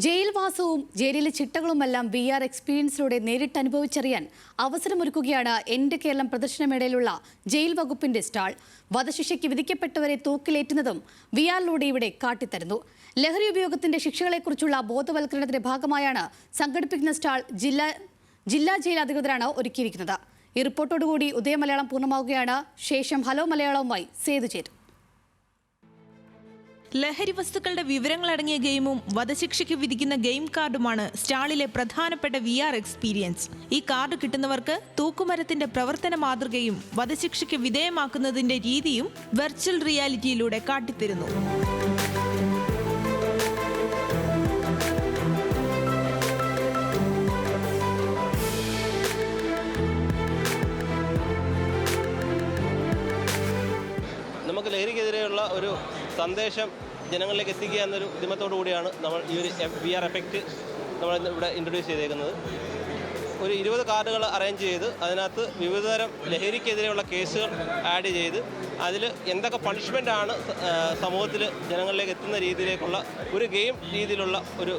ജയിൽവാസവും ജയിലിലെ ചിട്ടകളുമെല്ലാം VR എക്സ്പീരിയൻസിലൂടെ നേരിട്ട് അനുഭവിച്ചറിയാൻ അവസരമൊരുക്കുകയാണ് എൻ്റെ കേരളം പ്രദർശനമേളയിലുള്ള ജയിൽ വകുപ്പിന്റെ സ്റ്റാൾ. വധശിക്ഷയ്ക്ക് വിധിക്കപ്പെട്ടവരെ തൂക്കിലേറ്റുന്നതും VR-ലൂടെ ഇവിടെ കാട്ടിത്തരുന്നു. ലഹരി ഉപയോഗത്തിന്റെ ശിക്ഷകളെക്കുറിച്ചുള്ള ബോധവൽക്കരണത്തിന്റെ ഭാഗമായാണ് സംഘടിപ്പിക്കുന്ന സ്റ്റാൾ ജില്ലാ ജയിൽ അധികൃതരാണ് ഒരുക്കിയിരിക്കുന്നത്. ഈ റിപ്പോർട്ടോടുകൂടി ഉദയമലയാളം പൂർണ്ണമാവുകയാണ്. ശേഷം ഹലോ മലയാളവുമായി സേതു ചേരും. ലഹരി വസ്തുക്കളുടെ വിവരങ്ങളടങ്ങിയ ഗെയിമും വധശിക്ഷയ്ക്ക് വിധിക്കുന്ന ഗെയിം കാർഡുമാണ് സ്റ്റാളിലെ പ്രധാനപ്പെട്ട VR എക്സ്പീരിയൻസ്. ഈ കാർഡ് കിട്ടുന്നവർക്ക് തൂക്കുമരത്തിന്റെ പ്രവർത്തന മാതൃകയും വധശിക്ഷയ്ക്ക് വിധേയമാക്കുന്നതിന്റെ രീതിയും വെർച്വൽ റിയാലിറ്റിയിലൂടെ കാട്ടിത്തരുന്നു. നമുക്ക് ലഹരിക്കെതിരെയുള്ള ഒരു സന്ദേശം ജനങ്ങളിലേക്ക് എത്തിക്കുക എന്നൊരു ഉദ്യമത്തോടു കൂടിയാണ് നമ്മൾ ഈ ഒരു VR എഫക്റ്റ് നമ്മൾ ഇവിടെ ഇൻട്രൊഡ്യൂസ് ചെയ്തേക്കുന്നത്. ഒരു 20 കാർഡുകൾ അറേഞ്ച് ചെയ്ത് അതിനകത്ത് വിവിധതരം ലഹരിക്കെതിരെയുള്ള കേസുകൾ ആഡ് ചെയ്ത് അതിൽ എന്തൊക്കെ പണിഷ്മെൻ്റാണ് സമൂഹത്തിൽ ജനങ്ങളിലേക്ക് എത്തുന്ന രീതിയിലേക്കുള്ള ഒരു ഗെയിം രീതിയിലുള്ള ഒരു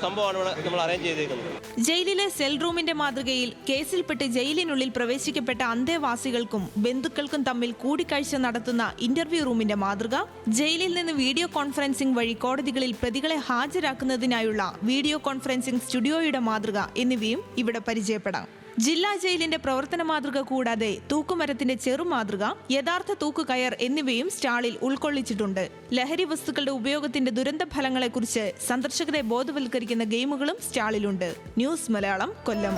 സംഭവമാണ് ഇവിടെ നമ്മൾ അറേഞ്ച് ചെയ്തേക്കുന്നത്. ജയിലിലെ സെൽ റൂമിന്റെ മാതൃകയിൽ കേസിൽപ്പെട്ട് ജയിലിനുള്ളിൽ പ്രവേശിക്കപ്പെട്ട അന്തേവാസികൾക്കും ബന്ധുക്കൾക്കും തമ്മിൽ കൂടിക്കാഴ്ച നടത്തുന്ന ഇന്റർവ്യൂ റൂമിന്റെ മാതൃക, ജയിലിൽ നിന്ന് വീഡിയോ കോൺഫറൻസിംഗ് വഴി കോടതികളിൽ പ്രതികളെ ഹാജരാക്കുന്നതിനായുള്ള വീഡിയോ കോൺഫറൻസിംഗ് സ്റ്റുഡിയോയുടെ മാതൃക എന്നിവയും ഇവിടെ പരിചയപ്പെടാം. ജില്ലാ ജയിലിന്റെ പ്രവർത്തന മാതൃക കൂടാതെ തൂക്കുമരത്തിന്റെ ചെറുമാതൃക, യഥാർത്ഥ തൂക്കുകയർ എന്നിവയും സ്റ്റാളിൽ ഉൾക്കൊള്ളിച്ചിട്ടുണ്ട്. ലഹരി വസ്തുക്കളുടെ ഉപയോഗത്തിന്റെ ദുരന്ത ഫലങ്ങളെക്കുറിച്ച് സന്ദർശകരെ ബോധവൽക്കരിക്കുന്ന ഗെയിമുകളും സ്റ്റാളിലുണ്ട്. ന്യൂസ് മലയാളം, കൊല്ലം.